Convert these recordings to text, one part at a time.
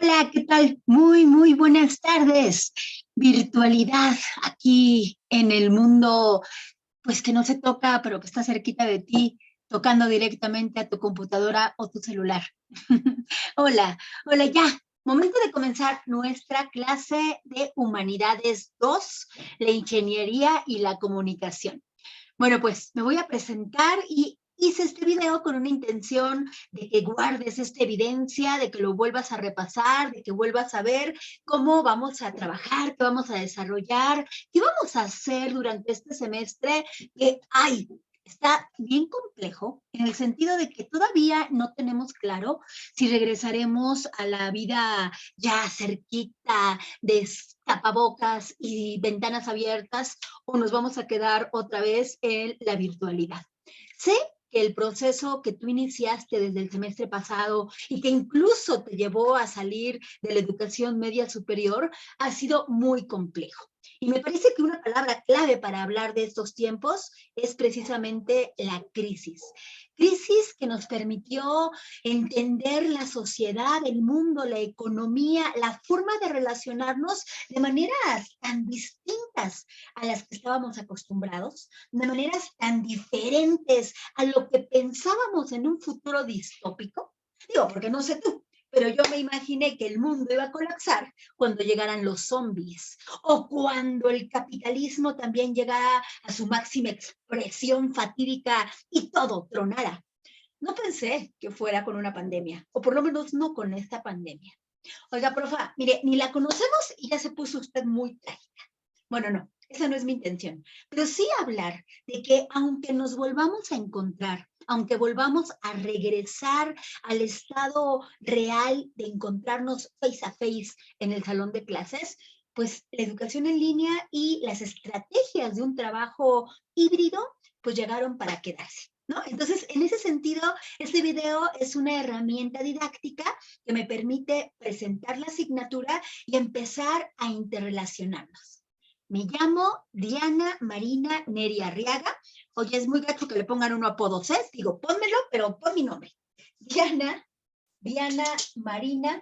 Hola, ¿qué tal? Muy buenas tardes. Virtualidad aquí en el mundo, pues que no se toca, pero que está cerquita de ti, tocando directamente a tu computadora o tu celular. Hola, hola, ya. Momento de comenzar nuestra clase de Humanidades 2, la ingeniería y la comunicación. Bueno, pues me voy a presentar y hice este video con una intención de que guardes esta evidencia, de que lo vuelvas a repasar, de que vuelvas a ver cómo vamos a trabajar, qué vamos a desarrollar, qué vamos a hacer durante este semestre que está bien complejo en el sentido de que todavía no tenemos claro si regresaremos a la vida ya cerquita de tapabocas y ventanas abiertas o nos vamos a quedar otra vez en la virtualidad. Sé que el proceso que tú iniciaste desde el semestre pasado y que incluso te llevó a salir de la educación media superior ha sido muy complejo. Y me parece que una palabra clave para hablar de estos tiempos es precisamente la crisis. Crisis que nos permitió entender la sociedad, el mundo, la economía, la forma de relacionarnos de maneras tan distintas a las que estábamos acostumbrados, de maneras tan diferentes a lo que pensábamos en un futuro distópico. Digo, porque no sé tú, pero yo me imaginé que el mundo iba a colapsar cuando llegaran los zombies o cuando el capitalismo también llegara a su máxima expresión fatídica y todo tronara. No pensé que fuera con una pandemia, o por lo menos no con esta pandemia. Oiga, profa, mire, ni la conocemos y ya se puso usted muy trágica. Bueno, no, esa no es mi intención, pero sí hablar de que aunque nos volvamos a encontrar, aunque volvamos a regresar al estado real de encontrarnos face a face en el salón de clases, pues la educación en línea y las estrategias de un trabajo híbrido, pues llegaron para quedarse. ¿No? Entonces, en ese sentido, este video es una herramienta didáctica que me permite presentar la asignatura y empezar a interrelacionarnos. Me llamo Diana Marina Neri Arriaga. Oye, es muy gacho que le pongan uno apodo, ¿eh? Digo, pónmelo, pero pon mi nombre. Diana Marina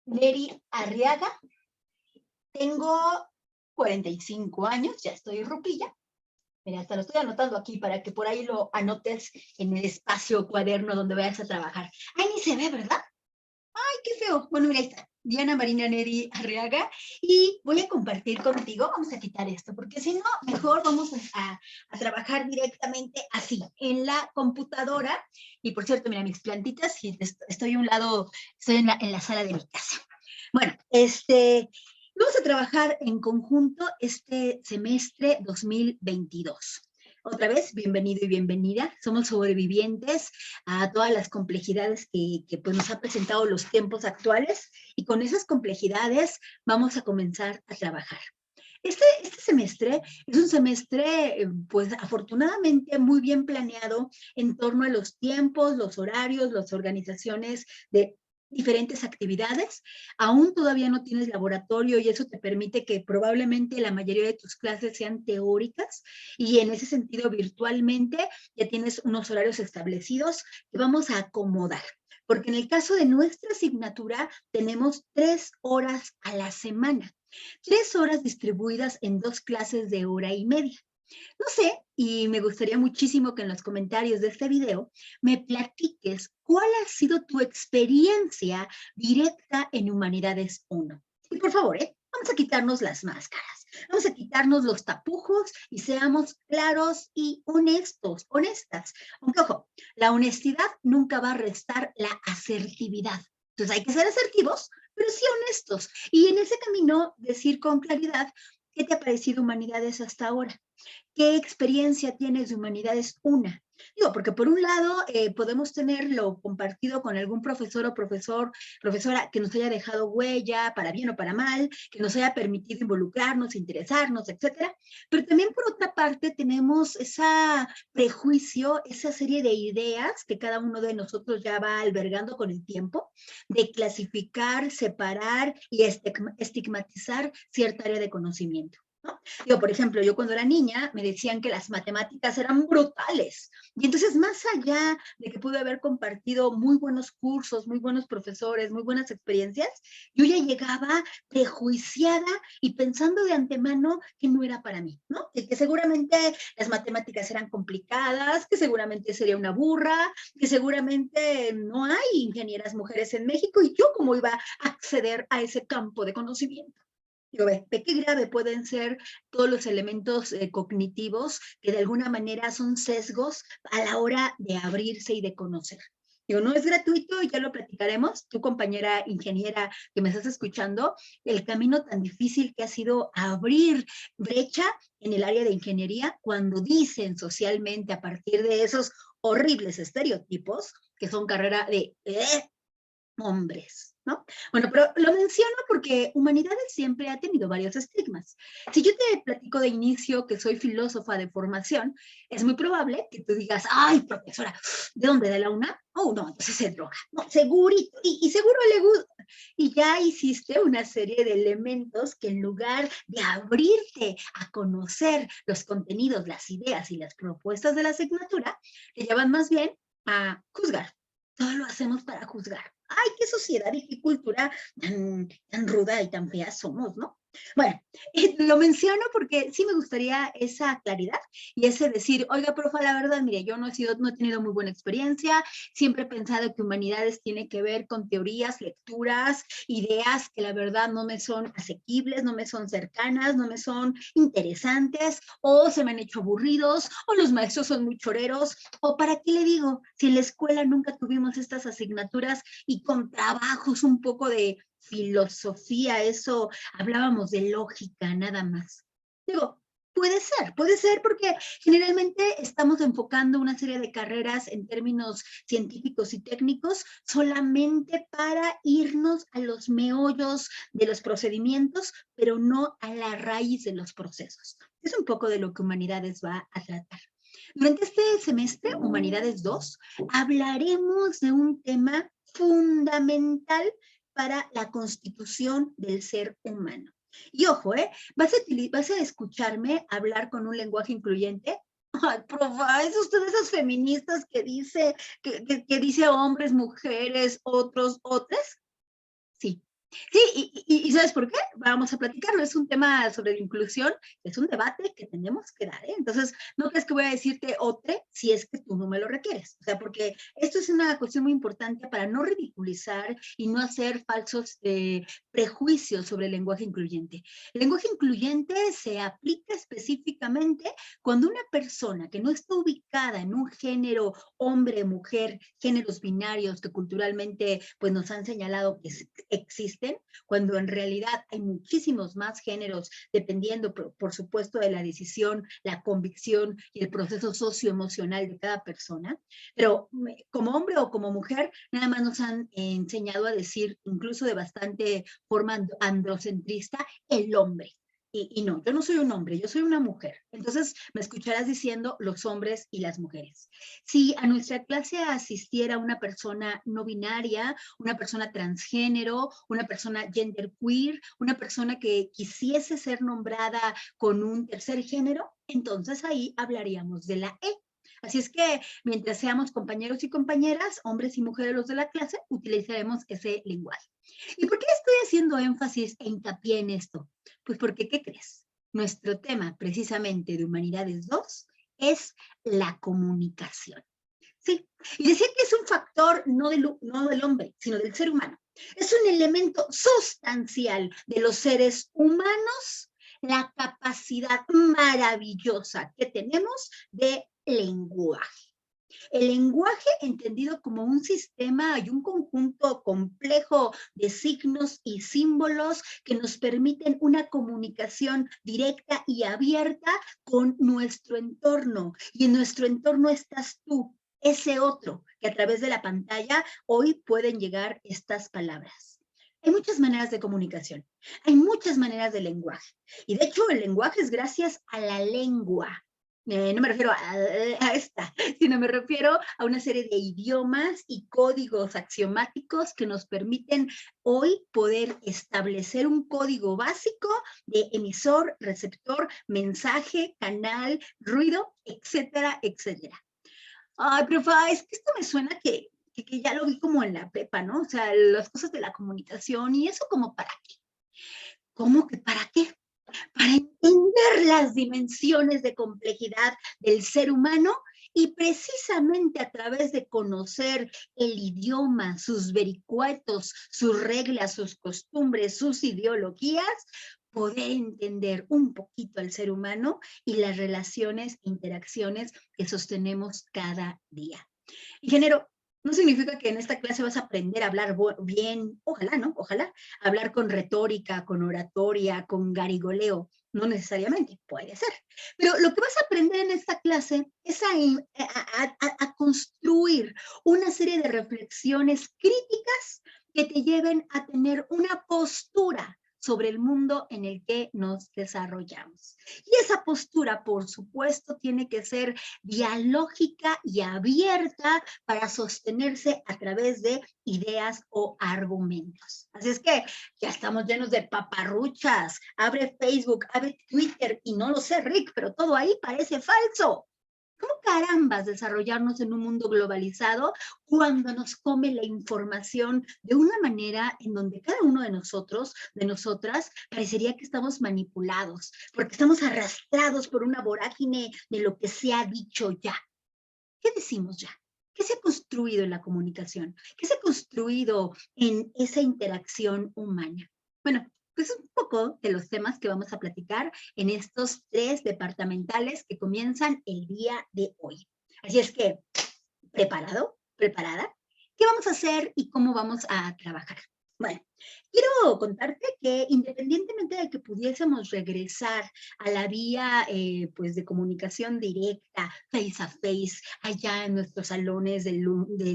Neri Arriaga. Tengo 45 años, ya estoy rupilla. Mira, hasta lo estoy anotando aquí para que por ahí lo anotes en el espacio cuaderno donde vayas a trabajar. Ay, ni se ve, ¿verdad? Ay, qué feo. Bueno, mira, ahí está. Diana Marina Neri Arriaga. Y voy a compartir contigo. Vamos a quitar esto, porque si no, mejor vamos a trabajar directamente así, en la computadora. Y por cierto, mira, mis plantitas, y estoy a un lado, estoy en la sala de mi casa. Bueno, vamos a trabajar en conjunto este semestre 2022. Otra vez, bienvenido y bienvenida. Somos sobrevivientes a todas las complejidades que pues, nos ha presentado los tiempos actuales y con esas complejidades vamos a comenzar a trabajar. Este semestre es un semestre, pues afortunadamente muy bien planeado en torno a los tiempos, los horarios, las organizaciones de diferentes actividades. Aún todavía no tienes laboratorio y eso te permite que probablemente la mayoría de tus clases sean teóricas y en ese sentido virtualmente ya tienes unos horarios establecidos que vamos a acomodar. Porque en el caso de nuestra asignatura tenemos 3 horas a la semana. 3 horas distribuidas en 2 clases de hora y media. No sé, y me gustaría muchísimo que en los comentarios de este video me platiques cuál ha sido tu experiencia directa en Humanidades 1. Y por favor, vamos a quitarnos las máscaras, vamos a quitarnos los tapujos y seamos claros y honestos, honestas. Aunque, ojo, la honestidad nunca va a restar la asertividad. Entonces hay que ser asertivos, pero sí honestos. Y en ese camino decir con claridad qué te ha parecido Humanidades hasta ahora. ¿Qué experiencia tienes de Humanidades 1? Digo, porque por un lado podemos tenerlo compartido con algún profesor o profesora que nos haya dejado huella, para bien o para mal, que nos haya permitido involucrarnos, interesarnos, etcétera. Pero también por otra parte tenemos ese prejuicio, esa serie de ideas que cada uno de nosotros ya va albergando con el tiempo, de clasificar, separar y estigmatizar cierta área de conocimiento. ¿no? Digo, por ejemplo, yo cuando era niña me decían que las matemáticas eran brutales. Y entonces, más allá de que pude haber compartido muy buenos cursos, muy buenos profesores, muy buenas experiencias, yo ya llegaba prejuiciada y pensando de antemano que no era para mí, ¿no? Que seguramente las matemáticas eran complicadas, que seguramente sería una burra, que seguramente no hay ingenieras mujeres en México y yo cómo iba a acceder a ese campo de conocimiento. Digo, ve qué grave pueden ser todos los elementos cognitivos que de alguna manera son sesgos a la hora de abrirse y de conocer. Digo, no es gratuito y ya lo platicaremos. Tu compañera ingeniera que me estás escuchando, el camino tan difícil que ha sido abrir brecha en el área de ingeniería cuando dicen socialmente a partir de esos horribles estereotipos que son carrera de hombres, ¿no? Bueno, pero lo menciono porque humanidades siempre ha tenido varios estigmas. Si yo te platico de inicio que soy filósofa de formación, es muy probable que tú digas, ay, profesora, ¿de dónde? ¿De la UNAM? Oh, no, entonces es droga. No, segurito, y seguro le gusta. Y ya hiciste una serie de elementos que en lugar de abrirte a conocer los contenidos, las ideas y las propuestas de la asignatura, te llevan más bien a juzgar. Todo lo hacemos para juzgar. Ay, qué sociedad y qué cultura tan ruda y tan fea somos, ¿no? Bueno, lo menciono porque sí me gustaría esa claridad y ese decir, oiga, profa, la verdad, mire, yo no he tenido muy buena experiencia, siempre he pensado que humanidades tiene que ver con teorías, lecturas, ideas que la verdad no me son asequibles, no me son cercanas, no me son interesantes, o se me han hecho aburridos, o los maestros son muy choreros, o para qué le digo, si en la escuela nunca tuvimos estas asignaturas y con trabajos un poco de filosofía, eso hablábamos de lógica nada más. Digo, puede ser porque generalmente estamos enfocando una serie de carreras en términos científicos y técnicos solamente para irnos a los meollos de los procedimientos, pero no a la raíz de los procesos. Es un poco de lo que Humanidades va a tratar. Durante este semestre, Humanidades 2, hablaremos de un tema fundamental para la constitución del ser humano. Y ojo, vas a escucharme hablar con un lenguaje incluyente. Ay, profa, es usted de esas feministas que dice hombres, mujeres, otros, otras. Sí. Sí, y ¿sabes por qué? Vamos a platicarlo. Es un tema sobre la inclusión, es un debate que tenemos que dar, ¿eh? Entonces, no crees que voy a decirte otro si es que tú no me lo requieres. O sea, porque esto es una cuestión muy importante para no ridiculizar y no hacer falsos prejuicios sobre el lenguaje incluyente. El lenguaje incluyente se aplica específicamente cuando una persona que no está ubicada en un género hombre, mujer, géneros binarios que culturalmente pues, nos han señalado que existen, cuando en realidad hay muchísimos más géneros, dependiendo, por supuesto, de la decisión, la convicción y el proceso socioemocional de cada persona. Pero como hombre o como mujer, nada más nos han enseñado a decir, incluso de bastante forma androcentrista, el hombre. Y no, yo no soy un hombre, yo soy una mujer. Entonces me escucharás diciendo los hombres y las mujeres. Si a nuestra clase asistiera una persona no binaria, una persona transgénero, una persona genderqueer, una persona que quisiese ser nombrada con un tercer género, entonces ahí hablaríamos de la E. Así es que mientras seamos compañeros y compañeras, hombres y mujeres los de la clase, utilizaremos ese lenguaje. ¿Y por qué estoy haciendo énfasis e hincapié en esto? Pues porque, ¿qué crees? Nuestro tema precisamente de Humanidades 2 es la comunicación. Sí, y decía que es un factor no del hombre, sino del ser humano. Es un elemento sustancial de los seres humanos, la capacidad maravillosa que tenemos de lenguaje. El lenguaje entendido como un sistema y un conjunto complejo de signos y símbolos que nos permiten una comunicación directa y abierta con nuestro entorno. Y en nuestro entorno estás tú, ese otro, que a través de la pantalla hoy pueden llegar estas palabras. Hay muchas maneras de comunicación, hay muchas maneras de lenguaje. Y de hecho el lenguaje es gracias a la lengua. No me refiero a esta, sino me refiero a una serie de idiomas y códigos axiomáticos que nos permiten hoy poder establecer un código básico de emisor, receptor, mensaje, canal, ruido, etcétera, etcétera. Ay, profa, es que esto me suena que ya lo vi como en la prepa, ¿no? O sea, las cosas de la comunicación y eso como para qué. ¿Cómo que para qué? Para entender las dimensiones de complejidad del ser humano y precisamente a través de conocer el idioma, sus vericuetos, sus reglas, sus costumbres, sus ideologías, poder entender un poquito al ser humano y las relaciones e interacciones que sostenemos cada día. Ingeniero, no significa que en esta clase vas a aprender a hablar bien, ojalá, ¿no? Ojalá, hablar con retórica, con oratoria, con garigoleo. No necesariamente, puede ser. Pero lo que vas a aprender en esta clase es a construir una serie de reflexiones críticas que te lleven a tener una postura sobre el mundo en el que nos desarrollamos. Y esa postura, por supuesto, tiene que ser dialógica y abierta para sostenerse a través de ideas o argumentos. Así es que ya estamos llenos de paparruchas. Abre Facebook, abre Twitter y no lo sé, Rick, pero todo ahí parece falso. ¿Cómo carambas desarrollarnos en un mundo globalizado cuando nos come la información de una manera en donde cada uno de nosotros, de nosotras, parecería que estamos manipulados, porque estamos arrastrados por una vorágine de lo que se ha dicho ya? ¿Qué decimos ya? ¿Qué se ha construido en la comunicación? ¿Qué se ha construido en esa interacción humana? Bueno, pues un poco de los temas que vamos a platicar en estos 3 departamentales que comienzan el día de hoy. Así es que, ¿preparado? ¿Preparada? ¿Qué vamos a hacer y cómo vamos a trabajar? Bueno, quiero contarte que independientemente de que pudiésemos regresar a la vía pues de comunicación directa, face a face, allá en nuestros salones del,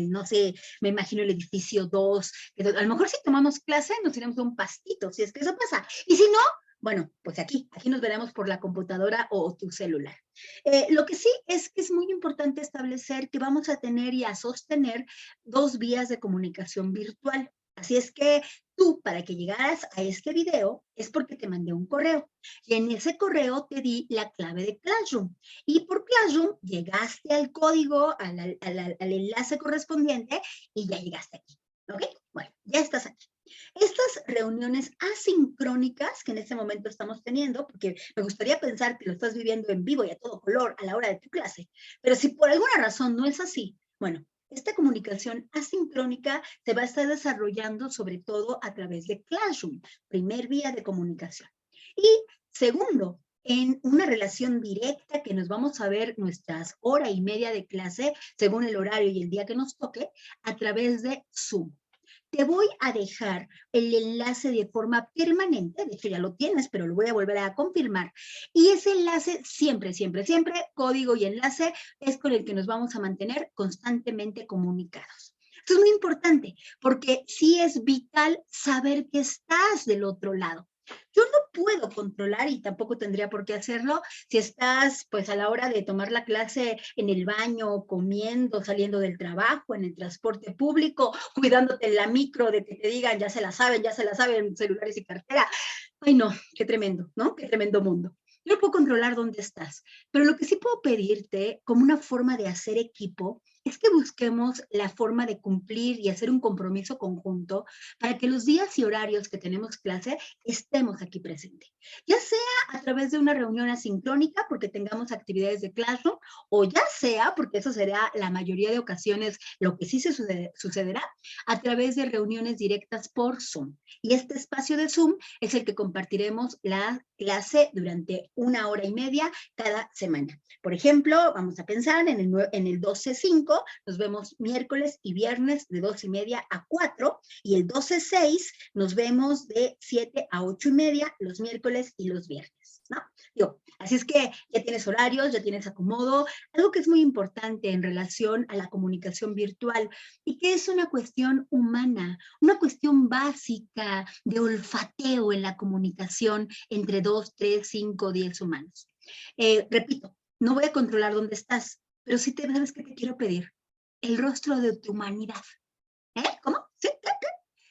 no sé, me imagino el edificio 2, que a lo mejor si tomamos clase nos iremos a un pastito, si es que eso pasa. Y si no, bueno, pues aquí nos veremos por la computadora o tu celular. Lo que sí es que es muy importante establecer que vamos a tener y a sostener 2 vías de comunicación virtual. Así es que tú, para que llegaras a este video, es porque te mandé un correo. Y en ese correo te di la clave de Classroom. Y por Classroom llegaste al código, al enlace correspondiente y ya llegaste aquí. ¿Ok? Bueno, ya estás aquí. Estas reuniones asincrónicas que en este momento estamos teniendo, porque me gustaría pensar que lo estás viviendo en vivo y a todo color a la hora de tu clase, pero si por alguna razón no es así, bueno, esta comunicación asincrónica se va a estar desarrollando sobre todo a través de Classroom, primer vía de comunicación. Y segundo, en una relación directa que nos vamos a ver nuestras hora y media de clase, según el horario y el día que nos toque, a través de Zoom. Te voy a dejar el enlace de forma permanente, de hecho ya lo tienes, pero lo voy a volver a confirmar. Y ese enlace siempre, siempre, siempre, código y enlace, es con el que nos vamos a mantener constantemente comunicados. Esto es muy importante porque sí es vital saber que estás del otro lado. Yo no puedo controlar y tampoco tendría por qué hacerlo si estás pues a la hora de tomar la clase en el baño, comiendo, saliendo del trabajo, en el transporte público, cuidándote en la micro de que te digan ya se la saben celulares y cartera. Ay no, qué tremendo, ¿no? Qué tremendo mundo. Yo no puedo controlar dónde estás, pero lo que sí puedo pedirte como una forma de hacer equipo es que busquemos la forma de cumplir y hacer un compromiso conjunto para que los días y horarios que tenemos clase estemos aquí presentes. Ya sea a través de una reunión asincrónica porque tengamos actividades de Classroom o ya sea, porque eso será la mayoría de ocasiones lo que sí se sucederá, a través de reuniones directas por Zoom. Y este espacio de Zoom es el que compartiremos la clase durante 1 hora y media cada semana. Por ejemplo, vamos a pensar en el 12.5, nos vemos miércoles y viernes de 2:30 a 4, y el 12.6 nos vemos de 7 a 8:30 los miércoles y los viernes, ¿no? Digo, así es que ya tienes horarios, ya tienes acomodo, algo que es muy importante en relación a la comunicación virtual y que es una cuestión humana, una cuestión básica de olfateo en la comunicación entre 2, 3, 5, 10 humanos. Repito, no voy a controlar dónde estás, pero sí ¿sabes qué te quiero pedir? El rostro de tu humanidad. ¿Eh? ¿Cómo? ¿Sí? ¿Qué?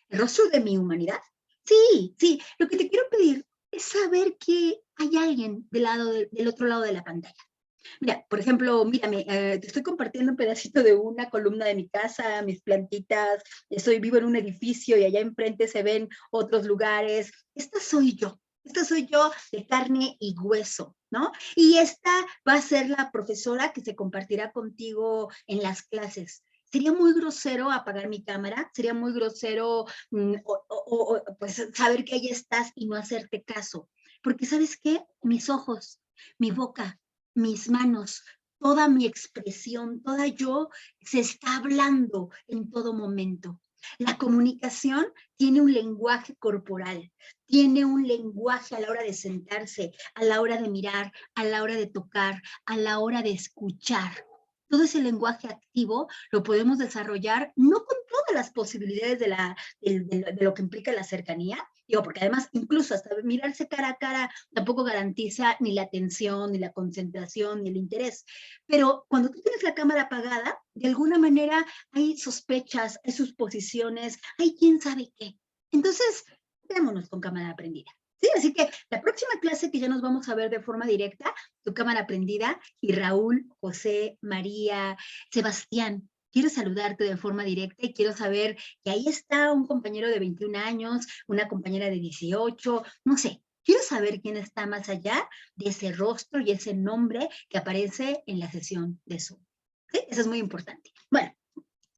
¿El rostro de mi humanidad? Sí, sí. Lo que te quiero pedir es saber que hay alguien del otro lado de la pantalla. Mira, por ejemplo, mírame, te estoy compartiendo un pedacito de una columna de mi casa, mis plantitas, vivo en un edificio y allá enfrente se ven otros lugares. Esta soy yo de carne y hueso, ¿no? Y esta va a ser la profesora que se compartirá contigo en las clases. Sería muy grosero apagar mi cámara, sería muy grosero pues saber que ahí estás y no hacerte caso. Porque ¿sabes qué? Mis ojos, mi boca, mis manos, toda mi expresión, toda yo se está hablando en todo momento. La comunicación tiene un lenguaje corporal, tiene un lenguaje a la hora de sentarse, a la hora de mirar, a la hora de tocar, a la hora de escuchar. Todo ese lenguaje activo lo podemos desarrollar no con todas las posibilidades de lo que implica la cercanía, digo, porque además incluso hasta mirarse cara a cara tampoco garantiza ni la atención, ni la concentración, ni el interés. Pero cuando tú tienes la cámara apagada, de alguna manera hay sospechas, hay suposiciones, hay quién sabe qué. Entonces, quedémonos con cámara prendida. Sí, así que la próxima clase que ya nos vamos a ver de forma directa, tu cámara prendida, y Raúl, José, María, Sebastián, quiero saludarte de forma directa y quiero saber que ahí está un compañero de 21 años, una compañera de 18, no sé, quiero saber quién está más allá de ese rostro y ese nombre que aparece en la sesión de Zoom. ¿Sí? Eso es muy importante. Bueno,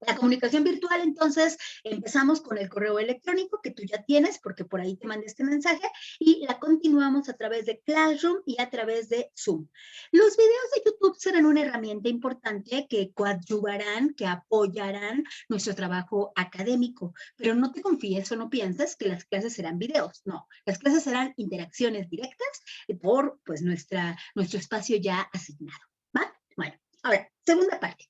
la comunicación virtual, entonces, empezamos con el correo electrónico que tú ya tienes, porque por ahí te mandé este mensaje, y la continuamos a través de Classroom y a través de Zoom. Los videos de YouTube serán una herramienta importante que coadyuvarán, que apoyarán nuestro trabajo académico, pero no te confíes o no pienses que las clases serán videos, no, las clases serán interacciones directas por pues, nuestro espacio ya asignado, ¿va? Bueno, ahora, segunda parte.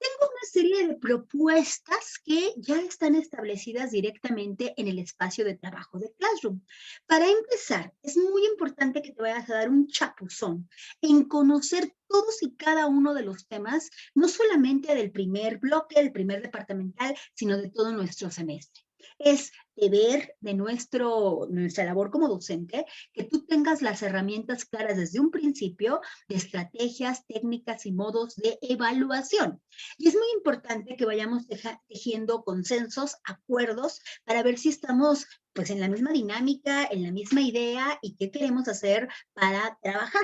Tengo una serie de propuestas que ya están establecidas directamente en el espacio de trabajo de Classroom. Para empezar, es muy importante que te vayas a dar un chapuzón en conocer todos y cada uno de los temas, no solamente del primer bloque, del primer departamental, sino de todo nuestro semestre. Es deber de nuestra labor como docente que tú tengas las herramientas claras desde un principio de estrategias, técnicas y modos de evaluación. Y es muy importante que vayamos tejiendo consensos, acuerdos, para ver si estamos pues en la misma dinámica, en la misma idea y qué queremos hacer para trabajar.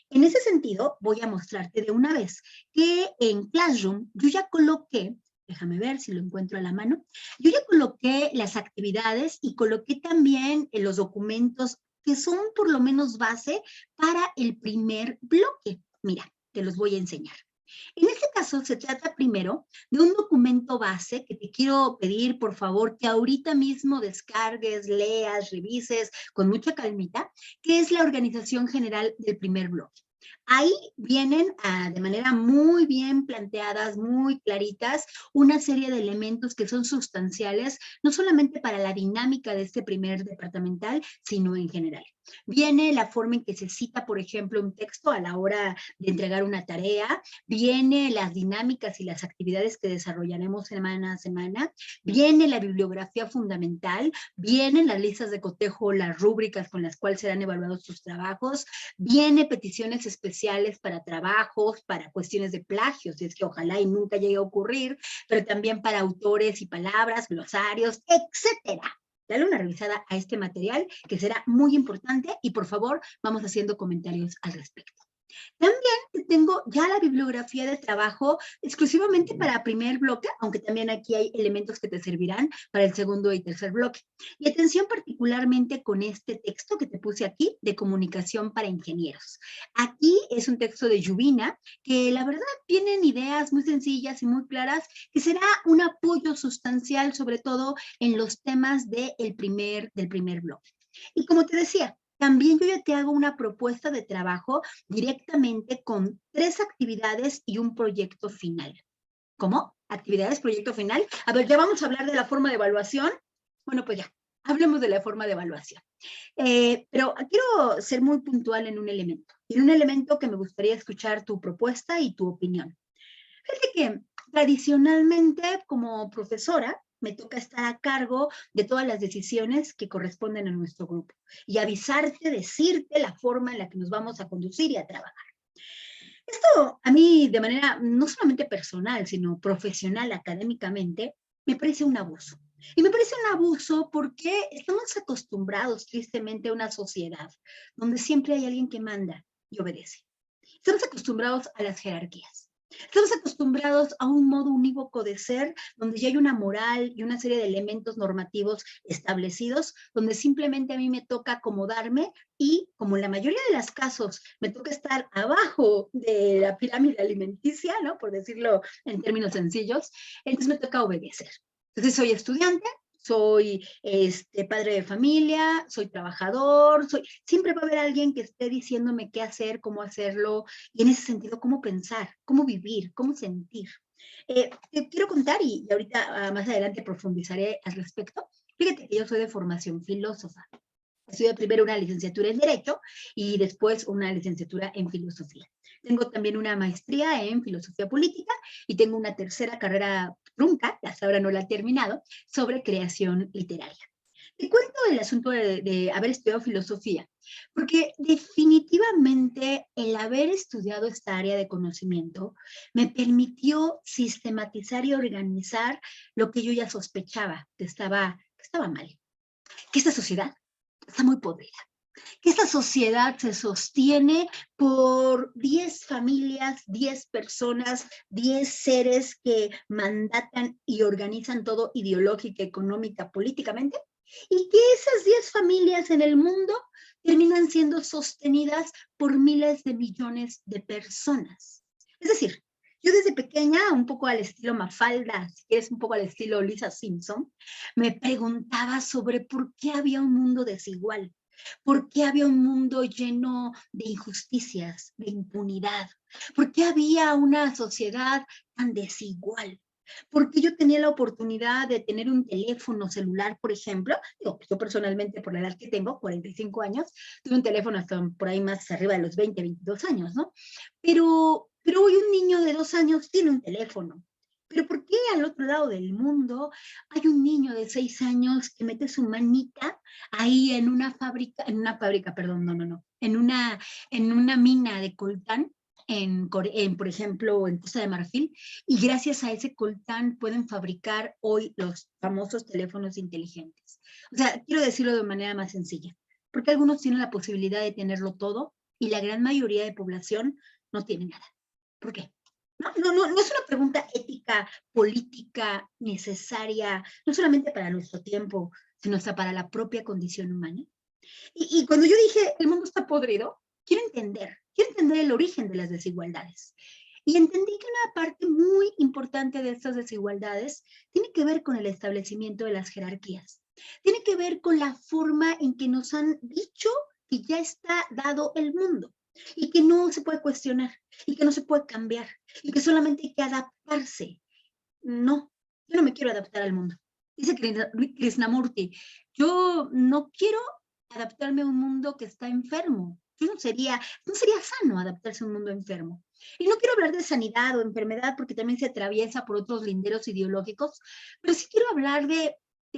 En ese sentido, voy a mostrarte de una vez que en Classroom yo ya coloqué, déjame ver si lo encuentro a la mano, yo ya coloqué las actividades y coloqué también los documentos que son por lo menos base para el primer bloque. Mira, te los voy a enseñar. En este caso se trata primero de un documento base que te quiero pedir, por favor, que ahorita mismo descargues, leas, revises con mucha calmita, que es la organización general del primer bloque. Ahí vienen de manera muy bien planteadas, muy claritas, una serie de elementos que son sustanciales, no solamente para la dinámica de este primer departamental, sino en general. Viene la forma en que se cita, por ejemplo, un texto a la hora de entregar una tarea, viene las dinámicas y las actividades que desarrollaremos semana a semana, viene la bibliografía fundamental, vienen las listas de cotejo, las rúbricas con las cuales serán evaluados tus trabajos, viene peticiones especiales para trabajos, para cuestiones de plagio, si es que ojalá y nunca llegue a ocurrir, pero también para autores y palabras, glosarios, etcétera. Dale una revisada a este material que será muy importante y por favor vamos haciendo comentarios al respecto. También tengo ya la bibliografía de trabajo exclusivamente para primer bloque, aunque también aquí hay elementos que te servirán para el segundo y tercer bloque. Y atención particularmente con este texto que te puse aquí de comunicación para ingenieros. Aquí es un texto de Yubina que la verdad tienen ideas muy sencillas y muy claras que será un apoyo sustancial sobre todo en los temas del primer bloque. Y como te decía, también yo ya te hago una propuesta de trabajo directamente con 3 actividades y un proyecto final. ¿Cómo? ¿Actividades, proyecto final? A ver, ya vamos a hablar de la forma de evaluación. Bueno, pues ya, hablemos de la forma de evaluación. Pero quiero ser muy puntual en un elemento, en un elemento que me gustaría escuchar tu propuesta y tu opinión. Fíjate que tradicionalmente como profesora me toca estar a cargo de todas las decisiones que corresponden a nuestro grupo y avisarte, decirte la forma en la que nos vamos a conducir y a trabajar. Esto a mí de manera no solamente personal, sino profesional, académicamente, me parece un abuso. Y me parece un abuso porque estamos acostumbrados tristemente a una sociedad donde siempre hay alguien que manda y obedece. Estamos acostumbrados a las jerarquías. Estamos acostumbrados a un modo unívoco de ser, donde ya hay una moral y una serie de elementos normativos establecidos, donde simplemente a mí me toca acomodarme y, como en la mayoría de los casos, me toca estar abajo de la pirámide alimenticia, ¿no? Por decirlo en términos sencillos, entonces me toca obedecer. Entonces soy estudiante, soy padre de familia, soy trabajador, siempre va a haber alguien que esté diciéndome qué hacer, cómo hacerlo, y en ese sentido, cómo pensar, cómo vivir, cómo sentir. Te quiero contar, y ahorita más adelante profundizaré al respecto. Fíjate que yo soy de formación filósofa. Estudié primero una licenciatura en Derecho y después una licenciatura en Filosofía. Tengo también una maestría en Filosofía Política y tengo una tercera carrera trunca, que hasta ahora no la he terminado, sobre creación literaria. Te cuento el asunto de haber estudiado filosofía, porque definitivamente el haber estudiado esta área de conocimiento me permitió sistematizar y organizar lo que yo ya sospechaba que estaba mal, que esta sociedad está muy podrida, que esta sociedad se sostiene por 10 familias, 10 personas, 10 seres que mandatan y organizan todo ideológica, económica, políticamente, y que esas 10 familias en el mundo terminan siendo sostenidas por miles de millones de personas. Es decir, yo desde pequeña, un poco al estilo Mafalda, si quieres un poco al estilo Lisa Simpson, me preguntaba sobre por qué había un mundo desigual. ¿Por qué había un mundo lleno de injusticias, de impunidad? ¿Por qué había una sociedad tan desigual? Porque yo tenía la oportunidad de tener un teléfono celular, por ejemplo. Yo personalmente, por la edad que tengo, 45 años, tuve un teléfono hasta por ahí más arriba de los 20, 22 años, ¿no? Pero hoy un niño de 2 años tiene un teléfono. Pero ¿por qué al otro lado del mundo hay un niño de 6 años que mete su manita ahí en una fábrica, perdón, no, en una mina de coltán por ejemplo, en Costa de Marfil, y gracias a ese coltán pueden fabricar hoy los famosos teléfonos inteligentes? O sea, quiero decirlo de manera más sencilla, porque algunos tienen la posibilidad de tenerlo todo y la gran mayoría de población no tiene nada. ¿Por qué? No es una pregunta ética, política, necesaria, no solamente para nuestro tiempo, sino hasta para la propia condición humana. Y cuando yo dije, el mundo está podrido, quiero entender el origen de las desigualdades. Y entendí que una parte muy importante de estas desigualdades tiene que ver con el establecimiento de las jerarquías. Tiene que ver con la forma en que nos han dicho que ya está dado el mundo y que no se puede cuestionar y que no se puede cambiar y que solamente hay que adaptarse. No, yo no me quiero adaptar al mundo. Dice Krishnamurti, yo no quiero adaptarme a un mundo que está enfermo. No sería sano adaptarse a un mundo enfermo. Y no quiero hablar de sanidad o enfermedad porque también se atraviesa por otros linderos ideológicos, pero sí quiero hablar de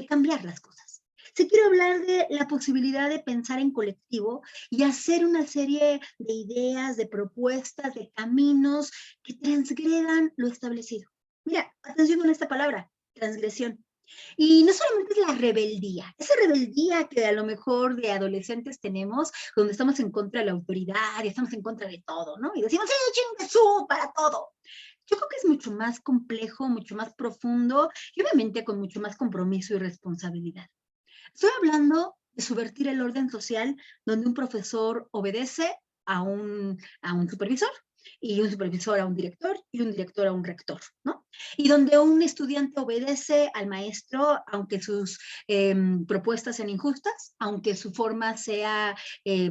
cambiar las cosas. Sí quiero hablar de la posibilidad de pensar en colectivo y hacer una serie de ideas, de propuestas, de caminos que transgredan lo establecido. Mira, atención con esta palabra, transgresión. Y no solamente es la rebeldía, esa rebeldía que a lo mejor de adolescentes tenemos, donde estamos en contra de la autoridad y estamos en contra de todo, ¿no? Y decimos, ¡sí, chingue para todo! Yo creo que es mucho más complejo, mucho más profundo y obviamente con mucho más compromiso y responsabilidad. Estoy hablando de subvertir el orden social donde un profesor obedece a un supervisor y un supervisor a un director y un director a un rector, ¿no? Y donde un estudiante obedece al maestro aunque sus propuestas sean injustas, aunque su forma sea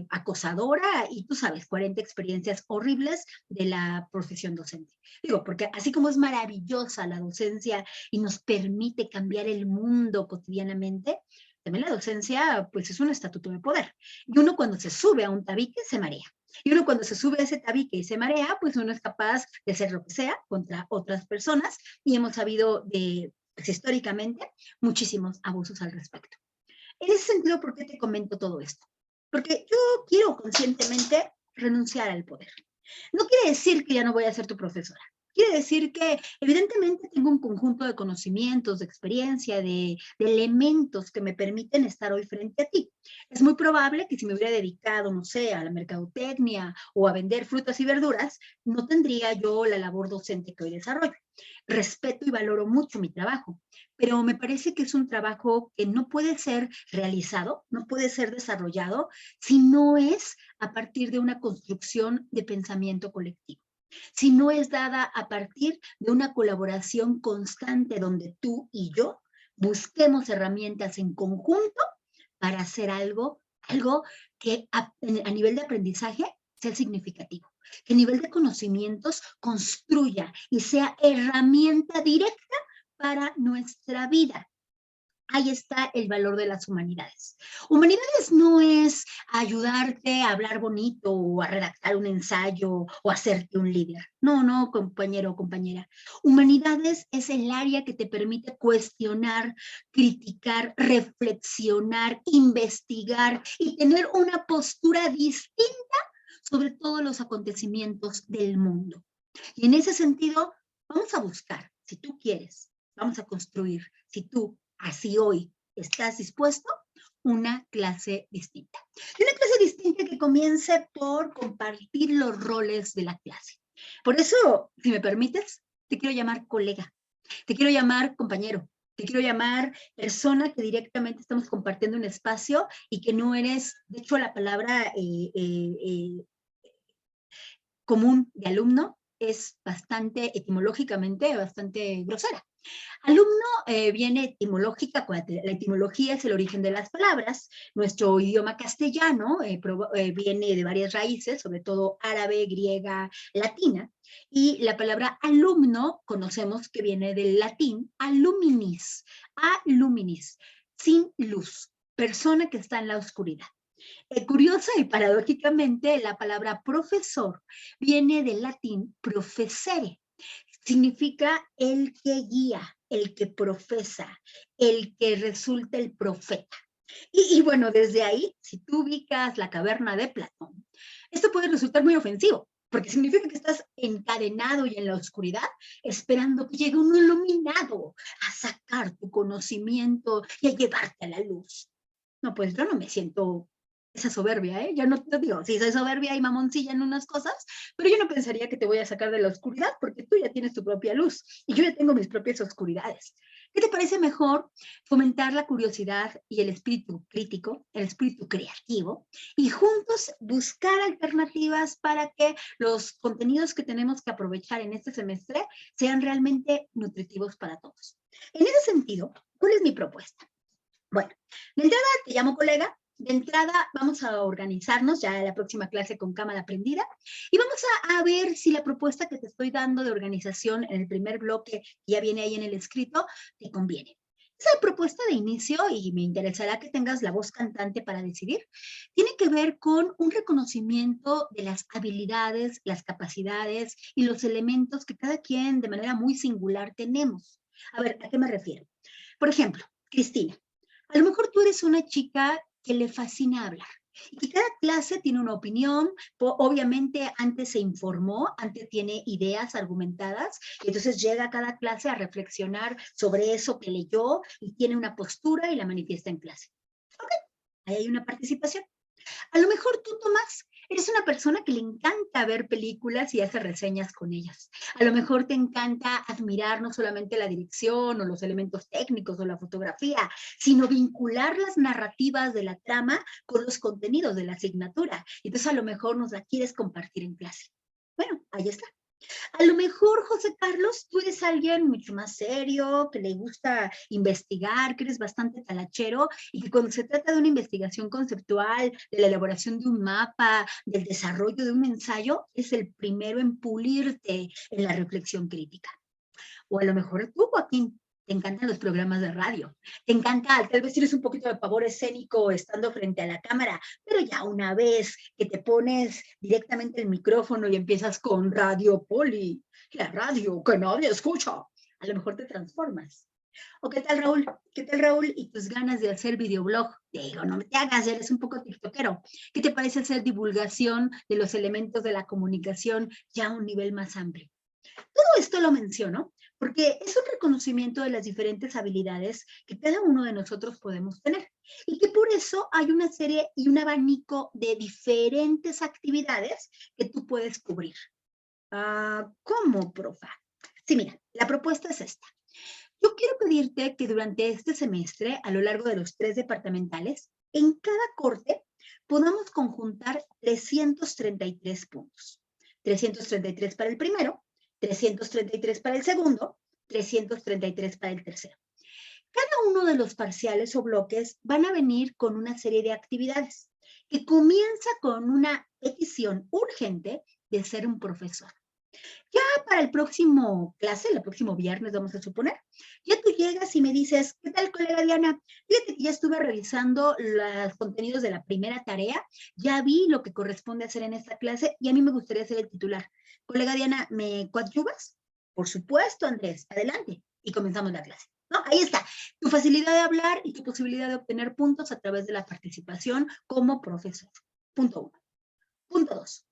acosadora y tú sabes, 40 experiencias horribles de la profesión docente. Digo, porque así como es maravillosa la docencia y nos permite cambiar el mundo cotidianamente, también la docencia, pues es un estatuto de poder. Y uno cuando se sube a un tabique se marea. Y uno cuando se sube a ese tabique y se marea, pues uno es capaz de hacer lo que sea contra otras personas. Y hemos sabido de, pues históricamente, muchísimos abusos al respecto. En ese sentido, ¿por qué te comento todo esto? Porque yo quiero conscientemente renunciar al poder. No quiere decir que ya no voy a ser tu profesora. Quiere decir que evidentemente tengo un conjunto de conocimientos, de experiencia, de elementos que me permiten estar hoy frente a ti. Es muy probable que si me hubiera dedicado, no sé, a la mercadotecnia o a vender frutas y verduras, no tendría yo la labor docente que hoy desarrollo. Respeto y valoro mucho mi trabajo, pero me parece que es un trabajo que no puede ser realizado, no puede ser desarrollado si no es a partir de una construcción de pensamiento colectivo, si no es dada a partir de una colaboración constante donde tú y yo busquemos herramientas en conjunto para hacer algo que a nivel de aprendizaje sea significativo, que a nivel de conocimientos construya y sea herramienta directa para nuestra vida. Ahí está el valor de las humanidades. Humanidades no es ayudarte a hablar bonito o a redactar un ensayo o hacerte un líder. No, no, compañero o compañera. Humanidades es el área que te permite cuestionar, criticar, reflexionar, investigar y tener una postura distinta sobre todos los acontecimientos del mundo. Y en ese sentido, vamos a buscar, si tú quieres, vamos a construir, si tú así hoy estás dispuesto, una clase distinta. Y una clase distinta que comience por compartir los roles de la clase. Por eso, si me permites, te quiero llamar colega, te quiero llamar compañero, te quiero llamar persona que directamente estamos compartiendo un espacio y que no eres, de hecho la palabra común de alumno es bastante, etimológicamente, bastante grosera. Alumno viene etimológica, la etimología es el origen de las palabras. Nuestro idioma castellano viene de varias raíces, sobre todo árabe, griega, latina, y la palabra alumno conocemos que viene del latín aluminis, sin luz, persona que está en la oscuridad. Curiosa y paradójicamente, la palabra profesor viene del latín professere. Significa el que guía, el que profesa, el que resulta el profeta. Y bueno, desde ahí, si tú ubicas la caverna de Platón, esto puede resultar muy ofensivo, porque significa que estás encadenado y en la oscuridad, esperando que llegue un iluminado a sacar tu conocimiento y a llevarte a la luz. No, pues yo no me siento esa soberbia, ¿eh? Yo no te digo, sí, soy soberbia y mamoncilla en unas cosas, pero yo no pensaría que te voy a sacar de la oscuridad porque tú ya tienes tu propia luz y yo ya tengo mis propias oscuridades. ¿Qué te parece mejor fomentar la curiosidad y el espíritu crítico, el espíritu creativo y juntos buscar alternativas para que los contenidos que tenemos que aprovechar en este semestre sean realmente nutritivos para todos? En ese sentido, ¿cuál es mi propuesta? Bueno, de entrada te llamo colega, de entrada vamos a organizarnos ya en la próxima clase con cámara prendida y vamos a ver si la propuesta que te estoy dando de organización en el primer bloque, que ya viene ahí en el escrito, te conviene. Esa propuesta de inicio, y me interesará que tengas la voz cantante para decidir, tiene que ver con un reconocimiento de las habilidades, las capacidades y los elementos que cada quien de manera muy singular tenemos. A ver, ¿a qué me refiero? Por ejemplo, Cristina. A lo mejor tú eres una chica que le fascina hablar y que cada clase tiene una opinión, obviamente antes se informó, antes tiene ideas argumentadas, y entonces llega a cada clase a reflexionar sobre eso que leyó y tiene una postura y la manifiesta en clase. Ok, ahí hay una participación. A lo mejor tú, Tomás, eres una persona que le encanta ver películas y hace reseñas con ellas. A lo mejor te encanta admirar no solamente la dirección o los elementos técnicos o la fotografía, sino vincular las narrativas de la trama con los contenidos de la asignatura. Entonces a lo mejor nos la quieres compartir en clase. Bueno, ahí está. A lo mejor, José Carlos, tú eres alguien mucho más serio, que le gusta investigar, que eres bastante talachero y que cuando se trata de una investigación conceptual, de la elaboración de un mapa, del desarrollo de un ensayo, es el primero en pulirte en la reflexión crítica. O a lo mejor tú, Joaquín, Te encantan los programas de radio, te encanta, tal vez tienes un poquito de pavor escénico estando frente a la cámara, pero ya una vez que te pones directamente el micrófono y empiezas con Radio Poli, la radio que nadie escucha, a lo mejor te transformas. ¿O qué tal, Raúl? ¿Qué tal, Raúl? Y tus ganas de hacer videoblog. Digo, no me te hagas, eres un poco tiktokero. ¿Qué te parece hacer divulgación de los elementos de la comunicación ya a un nivel más amplio? Todo esto lo menciono porque es un reconocimiento de las diferentes habilidades que cada uno de nosotros podemos tener y que por eso hay una serie y un abanico de diferentes actividades que tú puedes cubrir. ¿Cómo, profa? Sí, mira, la propuesta es esta. Yo quiero pedirte que durante este semestre, a lo largo de los 3 departamentales, en cada corte podamos conjuntar 333 puntos. 333 para el primero, 333 para el segundo, 333 para el tercero. Cada uno de los parciales o bloques van a venir con una serie de actividades que comienza con una petición urgente de ser un profesor. Ya para el próximo clase, el próximo viernes vamos a suponer, ya tú llegas y me dices, ¿qué tal, colega Diana? Fíjate que ya estuve revisando los contenidos de la primera tarea, ya vi lo que corresponde hacer en esta clase y a mí me gustaría ser el titular. Colega Diana, ¿me coadyuvas? Por supuesto, Andrés, adelante. Y comenzamos la clase. ¿No? Ahí está, tu facilidad de hablar y tu posibilidad de obtener puntos a través de la participación como profesor. Punto 1. Punto 2.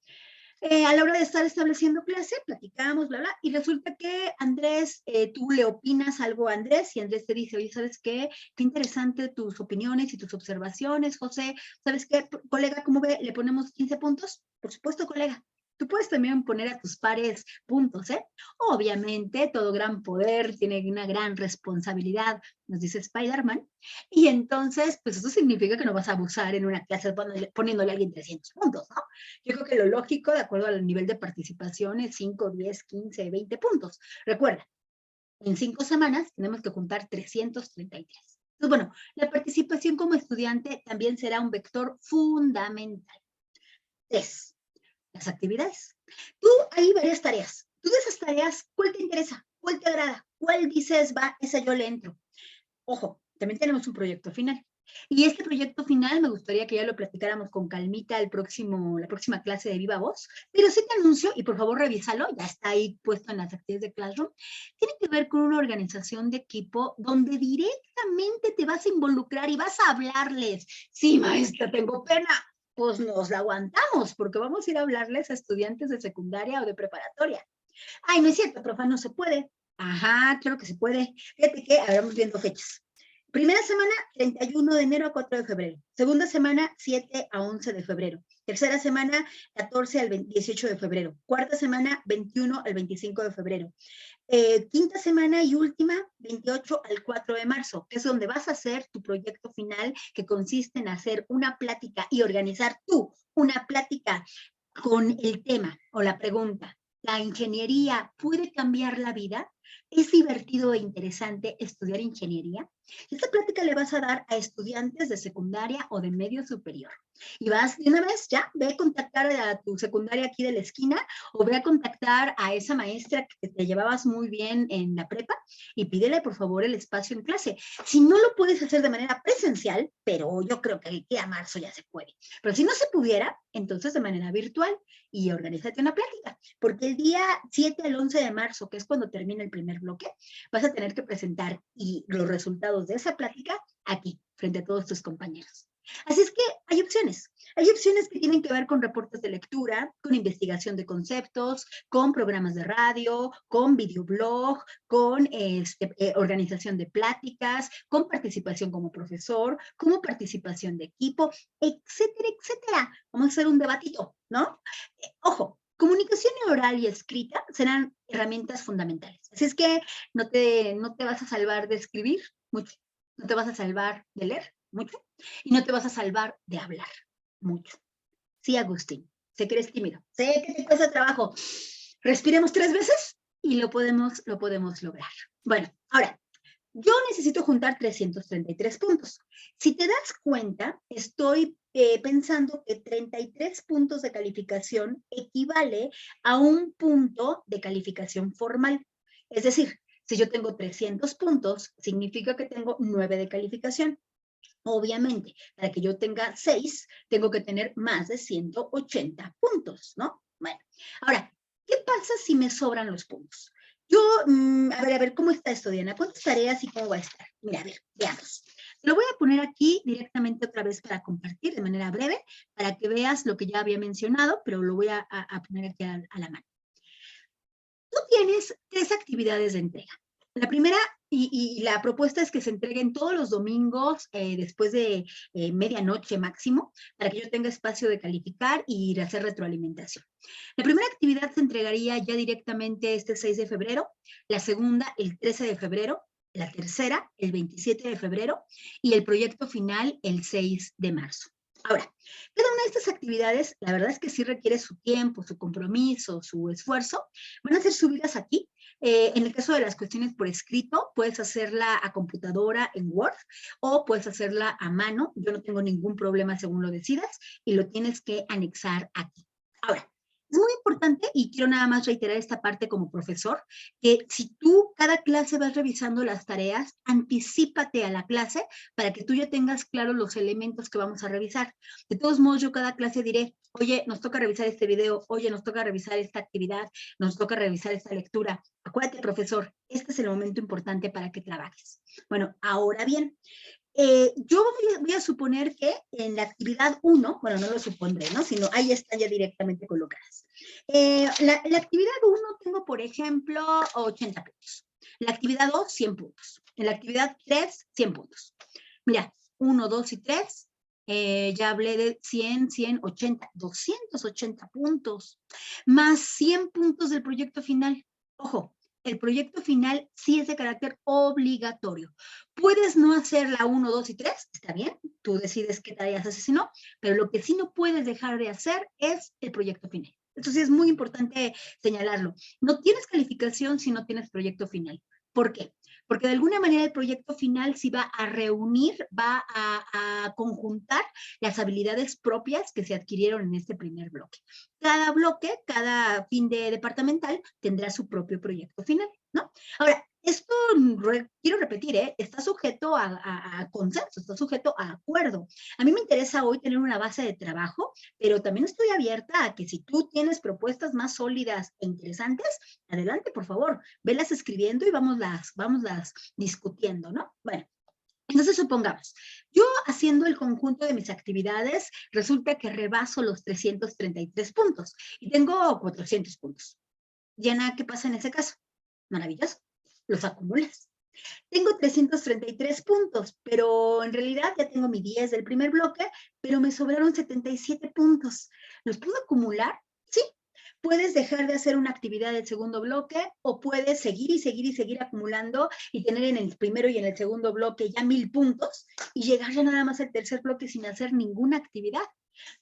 A la hora de estar estableciendo clase, platicamos, bla, bla, y resulta que Andrés, tú le opinas algo a Andrés y Andrés te dice, oye, ¿sabes qué? Qué interesante tus opiniones y tus observaciones, José. ¿Sabes qué, colega? ¿Cómo ve? ¿Le ponemos 15 puntos? Por supuesto, colega. Tú puedes también poner a tus pares puntos, ¿eh? Obviamente, todo gran poder tiene una gran responsabilidad, nos dice Spider-Man, y entonces, pues eso significa que no vas a abusar en una clase poniéndole a alguien 300 puntos, ¿no? Yo creo que lo lógico, de acuerdo al nivel de participación, es 5, 10, 15, 20 puntos. Recuerda, en 5 semanas tenemos que juntar 333. Entonces, bueno, la participación como estudiante también será un vector fundamental. 3. Las actividades. Tú hay varias tareas. Tú de esas tareas, ¿cuál te interesa? ¿Cuál te agrada? ¿Cuál dices, va, esa yo le entro? Ojo, también tenemos un proyecto final. Y este proyecto final me gustaría que ya lo platicáramos con calmita la próxima clase de Viva Voz, pero sí te anuncio, y por favor revísalo, ya está ahí puesto en las actividades de Classroom, tiene que ver con una organización de equipo donde directamente te vas a involucrar y vas a hablarles. Sí, maestra, tengo pena. Pues nos la aguantamos, porque vamos a ir a hablarles a estudiantes de secundaria o de preparatoria. Ay, no es cierto, profa, no se puede. Ajá, claro que se puede. Fíjate que vamos viendo fechas. Primera semana, 31 de enero a 4 de febrero. Segunda semana, 7 a 11 de febrero. Tercera semana, 14 al 18 de febrero. Cuarta semana, 21 al 25 de febrero. Quinta semana y última, 28 al 4 de marzo, que es donde vas a hacer tu proyecto final, que consiste en hacer una plática y organizar tú una plática con el tema o la pregunta. ¿La ingeniería puede cambiar la vida? ¿Es divertido e interesante estudiar ingeniería? Esta plática le vas a dar a estudiantes de secundaria o de medio superior. Y vas de una vez ya, ve a contactar a tu secundaria aquí de la esquina o ve a contactar a esa maestra que te llevabas muy bien en la prepa y pídele por favor el espacio en clase. Si no lo puedes hacer de manera presencial, pero yo creo que a marzo ya se puede. Pero si no se pudiera, entonces de manera virtual y organízate una plática. Porque el día 7 al 11 de marzo, que es cuando termina el primer bloque, vas a tener que presentar y los resultados de esa plática aquí, frente a todos tus compañeros. Así es que hay opciones. Hay opciones que tienen que ver con reportes de lectura, con investigación de conceptos, con programas de radio, con videoblog, con organización de pláticas, con participación como profesor, como participación de equipo, etcétera, etcétera. Vamos a hacer un debatito, ¿no? Ojo, comunicación oral y escrita serán herramientas fundamentales. Así es que no te vas a salvar de escribir mucho, no te vas a salvar de leer mucho y no te vas a salvar de hablar mucho. Sí, Agustín, sé que eres tímido, sé que te cuesta trabajo. Respiremos 3 veces y lo podemos lograr. Bueno, ahora, yo necesito juntar 333 puntos. Si te das cuenta, estoy pensando que 33 puntos de calificación equivale a un punto de calificación formal. Es decir, Si yo tengo 300 puntos, significa que tengo 9 de calificación. Obviamente, para que yo tenga 6, tengo que tener más de 180 puntos, ¿no? Bueno, ahora, ¿qué pasa si me sobran los puntos? Yo, a ver, ¿cómo está esto, Diana? ¿Cuántas tareas y cómo va a estar? Mira, a ver, veamos. Lo voy a poner aquí directamente otra vez para compartir de manera breve, para que veas lo que ya había mencionado, pero lo voy a poner aquí a la mano. Tú tienes 3 actividades de entrega. La primera, y la propuesta es que se entreguen todos los domingos después de medianoche máximo, para que yo tenga espacio de calificar y de hacer retroalimentación. La primera actividad se entregaría ya directamente este 6 de febrero, la segunda el 13 de febrero, la tercera el 27 de febrero y el proyecto final el 6 de marzo. Ahora, cada una de estas actividades, la verdad es que sí requiere su tiempo, su compromiso, su esfuerzo. Van a ser subidas aquí. En el caso de las cuestiones por escrito, puedes hacerla a computadora en Word o puedes hacerla a mano. Yo no tengo ningún problema según lo decidas y lo tienes que anexar aquí. Ahora, es muy importante y quiero nada más reiterar esta parte como profesor, que si tú cada clase vas revisando las tareas, anticípate a la clase para que tú ya tengas claros los elementos que vamos a revisar. De todos modos, yo cada clase diré, oye, nos toca revisar este video, oye, nos toca revisar esta actividad, nos toca revisar esta lectura. Acuérdate, profesor, este es el momento importante para que trabajes. Bueno, ahora bien, yo voy a suponer que en la actividad 1, bueno, no lo supondré, ¿no? Sino ahí están ya directamente colocadas. La actividad 1 tengo, por ejemplo, 80 puntos. La actividad 2, 100 puntos. En la actividad 3, 100 puntos. Mira, 1, 2 y 3, ya hablé de 100, 100, 80, 280 puntos, más 100 puntos del proyecto final. Ojo, el proyecto final sí es de carácter obligatorio. Puedes no hacer la 1, 2 y 3, está bien, tú decides qué tareas haces y no, pero lo que sí no puedes dejar de hacer es el proyecto final. Eso sí es muy importante señalarlo. No tienes calificación si no tienes proyecto final. ¿Por qué? Porque de alguna manera el proyecto final sí va a reunir, va a conjuntar las habilidades propias que se adquirieron en este primer bloque. Cada bloque, cada fin de departamental tendrá su propio proyecto final, ¿no? Ahora, esto, quiero repetir, está sujeto a consenso, está sujeto a acuerdo. A mí me interesa hoy tener una base de trabajo, pero también estoy abierta a que si tú tienes propuestas más sólidas e interesantes, adelante, por favor, velas escribiendo y vamos las discutiendo, ¿no? Bueno, entonces supongamos, yo haciendo el conjunto de mis actividades, resulta que rebaso los 333 puntos y tengo 400 puntos. Diana, ¿qué pasa en ese caso? Maravilloso, los acumulas. Tengo 333 puntos, pero en realidad ya tengo mi 10 del primer bloque, pero me sobraron 77 puntos. ¿Los puedo acumular? Sí. Puedes dejar de hacer una actividad del segundo bloque o puedes seguir y seguir y seguir acumulando y tener en el primero y en el segundo bloque ya 1000 puntos y llegar ya nada más al tercer bloque sin hacer ninguna actividad.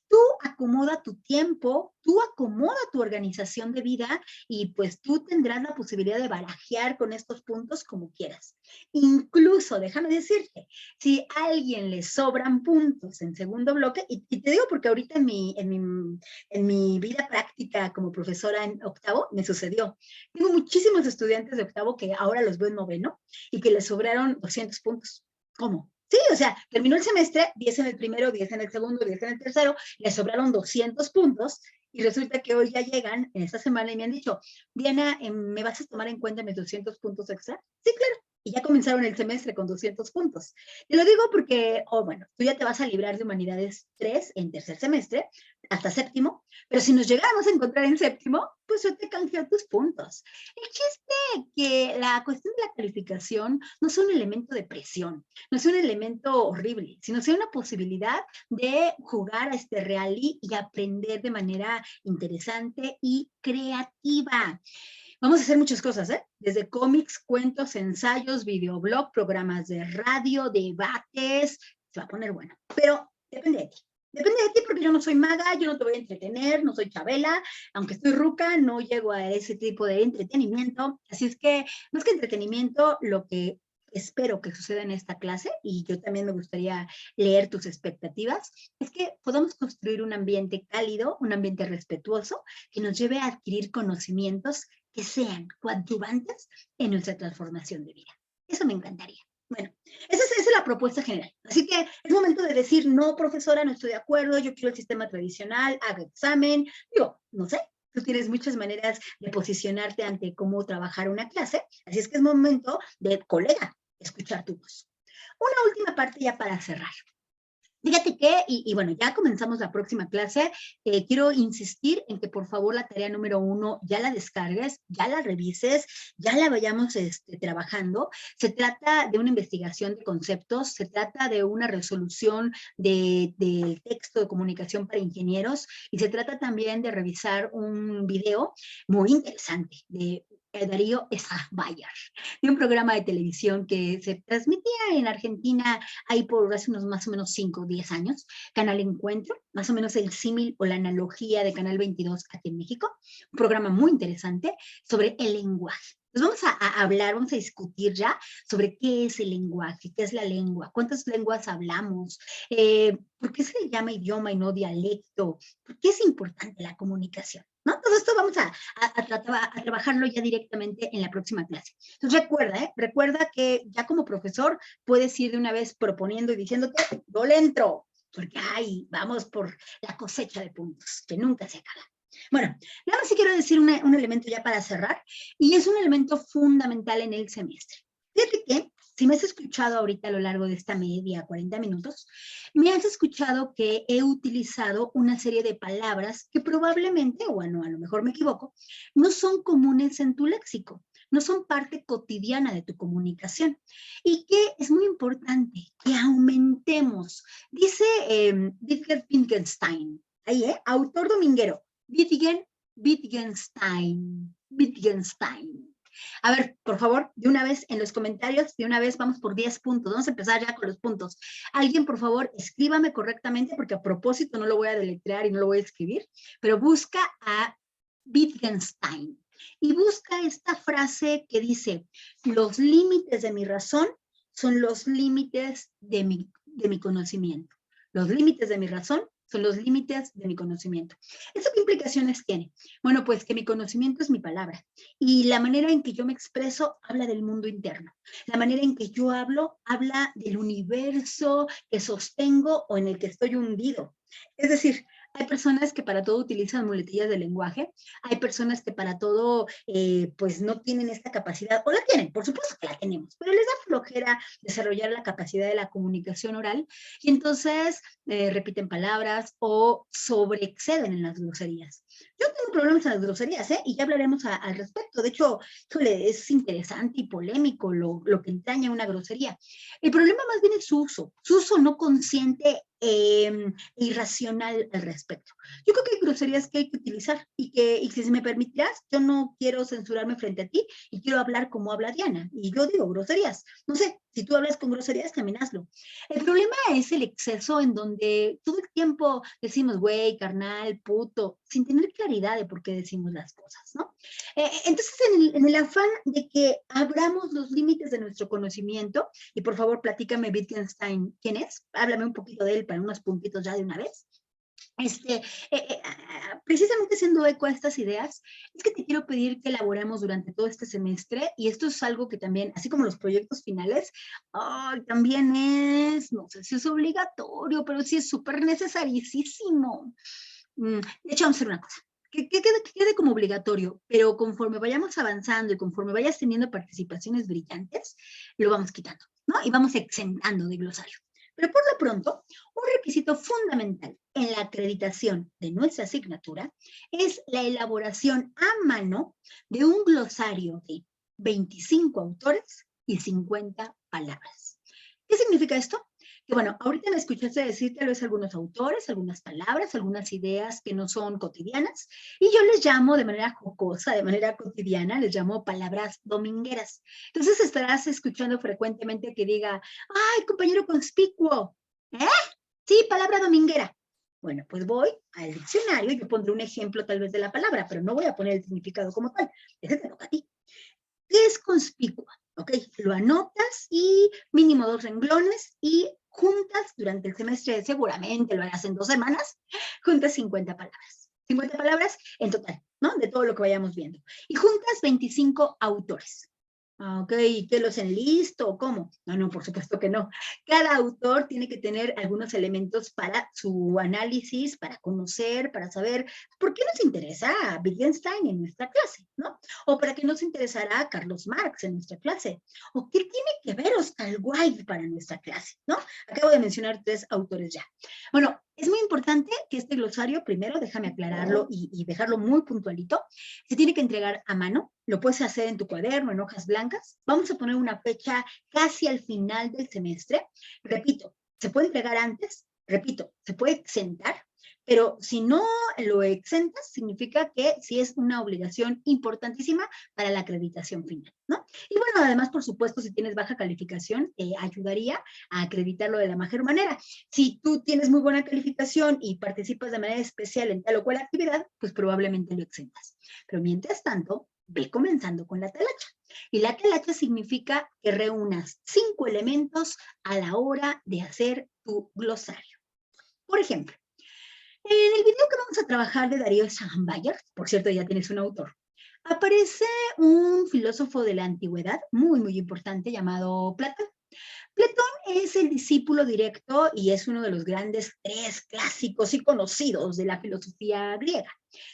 Tú acomoda tu tiempo, tú acomoda tu organización de vida y pues tú tendrás la posibilidad de barajear con estos puntos como quieras. Incluso, déjame decirte, si a alguien le sobran puntos en segundo bloque, y te digo porque ahorita en mi vida práctica como profesora en octavo me sucedió. Tengo muchísimos estudiantes de octavo que ahora los veo en noveno y que les sobraron 200 puntos. ¿Cómo? Sí, o sea, terminó el semestre, 10 en el primero, 10 en el segundo, 10 en el tercero, le sobraron 200 puntos y resulta que hoy ya llegan en esta semana y me han dicho, Diana, ¿me vas a tomar en cuenta mis 200 puntos extra? Sí, claro. Y ya comenzaron el semestre con 200 puntos. Te lo digo porque, bueno, tú ya te vas a librar de Humanidades 3 en tercer semestre, hasta séptimo, pero si nos llegamos a encontrar en séptimo, pues yo te canjeo tus puntos. El chiste que la cuestión de la calificación no es un elemento de presión, no es un elemento horrible, sino sea una posibilidad de jugar a este rally y aprender de manera interesante y creativa. Vamos a hacer muchas cosas, ¿eh? Desde cómics, cuentos, ensayos, videoblog, programas de radio, debates. Se va a poner bueno. Pero depende de ti. Depende de ti porque yo no soy maga, yo no te voy a entretener, no soy Chabela, aunque estoy ruca, no llego a ese tipo de entretenimiento. Así es que, más que entretenimiento, lo que espero que suceda en esta clase, y yo también me gustaría leer tus expectativas, es que podamos construir un ambiente cálido, un ambiente respetuoso, que nos lleve a adquirir conocimientos que sean coadyuvantes en nuestra transformación de vida. Eso me encantaría. Bueno, esa es la propuesta general. Así que es momento de decir, no, profesora, no estoy de acuerdo, yo quiero el sistema tradicional, haga examen. Digo, no sé, tú tienes muchas maneras de posicionarte ante cómo trabajar una clase, así es que es momento de, colega, escuchar tu voz. Una última parte ya para cerrar. Fíjate que, y bueno, ya comenzamos la próxima clase, quiero insistir en que por favor la tarea número 1 ya la descargues, ya la revises, ya la vayamos trabajando. Se trata de una investigación de conceptos, se trata de una resolución del texto de comunicación para ingenieros y se trata también de revisar un video muy interesante de Darío Esaibar, de un programa de televisión que se transmitía en Argentina ahí por hace unos más o menos 5 o 10 años, Canal Encuentro, más o menos el símil o la analogía de Canal 22 aquí en México, un programa muy interesante sobre el lenguaje. Entonces vamos a hablar, vamos a discutir ya sobre qué es el lenguaje, qué es la lengua, cuántas lenguas hablamos, por qué se le llama idioma y no dialecto, por qué es importante la comunicación, ¿no? Todo esto vamos a trabajarlo ya directamente en la próxima clase. Entonces recuerda que ya como profesor puedes ir de una vez proponiendo y diciéndote, yo le entro, porque ay, vamos por la cosecha de puntos, que nunca se acaba. Bueno, nada más sí quiero decir un elemento ya para cerrar, y es un elemento fundamental en el semestre. Fíjate que, si me has escuchado ahorita a lo largo de esta media, 40 minutos, me has escuchado que he utilizado una serie de palabras que probablemente, o bueno, a lo mejor me equivoco, no son comunes en tu léxico, no son parte cotidiana de tu comunicación, y que es muy importante que aumentemos. Dice Wittgenstein, ahí, autor dominguero, Wittgenstein. A ver, por favor, de una vez en los comentarios, de una vez vamos por 10 puntos. Vamos a empezar ya con los puntos. Alguien, por favor, escríbame correctamente, porque a propósito no lo voy a deletrear y no lo voy a escribir, pero busca a Wittgenstein y busca esta frase que dice, los límites de mi razón son los límites de mi conocimiento. Los límites de mi razón son los límites de mi conocimiento. ¿Eso qué implicaciones tiene? Bueno, pues que mi conocimiento es mi palabra y la manera en que yo me expreso habla del mundo interno. La manera en que yo hablo habla del universo que sostengo o en el que estoy hundido. Es decir, hay personas que para todo utilizan muletillas de lenguaje, hay personas que para todo pues no tienen esta capacidad, o la tienen, por supuesto que la tenemos, pero les da flojera desarrollar la capacidad de la comunicación oral y entonces repiten palabras o sobreexceden en las groserías. Yo tengo problemas en las groserías, y ya hablaremos al respecto. De hecho, es interesante y polémico lo que entraña una grosería. El problema más bien es su uso no consciente irracional al respecto. Yo creo que hay groserías que hay que utilizar y si me permitirás, yo no quiero censurarme frente a ti y quiero hablar como habla Diana. Y yo digo groserías. No sé, si tú hablas con groserías, también hazlo. El problema es el exceso en donde todo el tiempo decimos, güey, carnal, puto, sin tener claridad de por qué decimos las cosas, ¿no? Entonces, en el afán de que abramos los límites de nuestro conocimiento, y por favor, platícame Wittgenstein, ¿quién es? Háblame un poquito de él para unos puntitos ya de una vez. Precisamente haciendo eco a estas ideas, es que te quiero pedir que elaboremos durante todo este semestre, y esto es algo que también, así como los proyectos finales, también es, no sé si es obligatorio, pero sí es súper necesarísimo. De hecho, vamos a hacer una cosa, que quede como obligatorio, pero conforme vayamos avanzando y conforme vayas teniendo participaciones brillantes, lo vamos quitando, ¿no? Y vamos exentando de glosario. Pero por lo pronto, un requisito fundamental en la acreditación de nuestra asignatura es la elaboración a mano de un glosario de 25 autores y 50 palabras. ¿Qué significa esto? Que bueno, ahorita me escuchaste decir tal vez algunos autores, algunas palabras, algunas ideas que no son cotidianas, y yo les llamo de manera jocosa, de manera cotidiana, les llamo palabras domingueras. Entonces estarás escuchando frecuentemente que diga, ¡ay, compañero conspicuo! Sí, palabra dominguera. Bueno, pues voy al diccionario y yo pondré un ejemplo tal vez de la palabra, pero no voy a poner el significado como tal. Ese te toca a ti. ¿Qué es conspicua? Ok, lo anotas y mínimo 2 renglones y juntas durante el semestre, seguramente lo harás en 2 semanas, juntas 50 palabras. 50 palabras en total, ¿no? De todo lo que vayamos viendo. Y juntas 25 autores. Ah, ok, ¿y qué los enlisto o cómo? No, no, por supuesto que no. Cada autor tiene que tener algunos elementos para su análisis, para conocer, para saber por qué nos interesa a Wittgenstein en nuestra clase, ¿no? O para qué nos interesará Carlos Marx en nuestra clase. O qué tiene que ver Oscar Wilde para nuestra clase, ¿no? Acabo de mencionar 3 autores ya. Bueno, es muy importante que este glosario, primero, déjame aclararlo y dejarlo muy puntualito, se tiene que entregar a mano, lo puedes hacer en tu cuaderno, en hojas blancas. Vamos a poner una fecha casi al final del semestre. Repito, se puede entregar antes, repito, se puede exentar, pero si no lo exentas, significa que sí es una obligación importantísima para la acreditación final, ¿no? Y bueno, además, por supuesto, si tienes baja calificación, ayudaría a acreditarlo de la mejor manera. Si tú tienes muy buena calificación y participas de manera especial en tal o cual actividad, pues probablemente lo exentas. Pero mientras tanto, ve comenzando con la talacha. Y la talacha significa que reúnas 5 elementos a la hora de hacer tu glosario. Por ejemplo, en el video que vamos a trabajar de Darío Schambayer, por cierto, ya tienes un autor, aparece un filósofo de la antigüedad muy, muy importante llamado Platón. Platón es el discípulo directo y es uno de los grandes 3 clásicos y conocidos de la filosofía griega.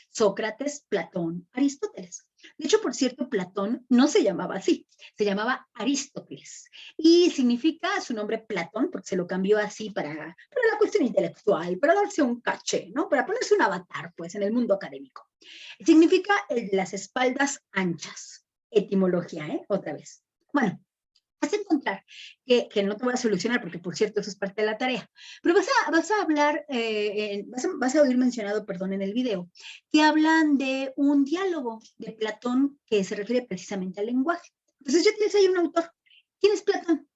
Sócrates, Platón, Aristóteles. De hecho, por cierto, Platón no se llamaba así, se llamaba Aristóteles. Y significa su nombre Platón, porque se lo cambió así para la cuestión intelectual, para darse un caché, ¿no? Para ponerse un avatar, pues, en el mundo académico. Significa el de las espaldas anchas. Etimología, ¿eh? Otra vez. Bueno, vas a encontrar que no te voy a solucionar, porque por cierto eso es parte de la tarea, pero vas a hablar, vas a oír mencionado, perdón, en el video, que hablan de un diálogo de Platón que se refiere precisamente al lenguaje. Entonces ya tienes ahí un autor. ¿Quién es Platón?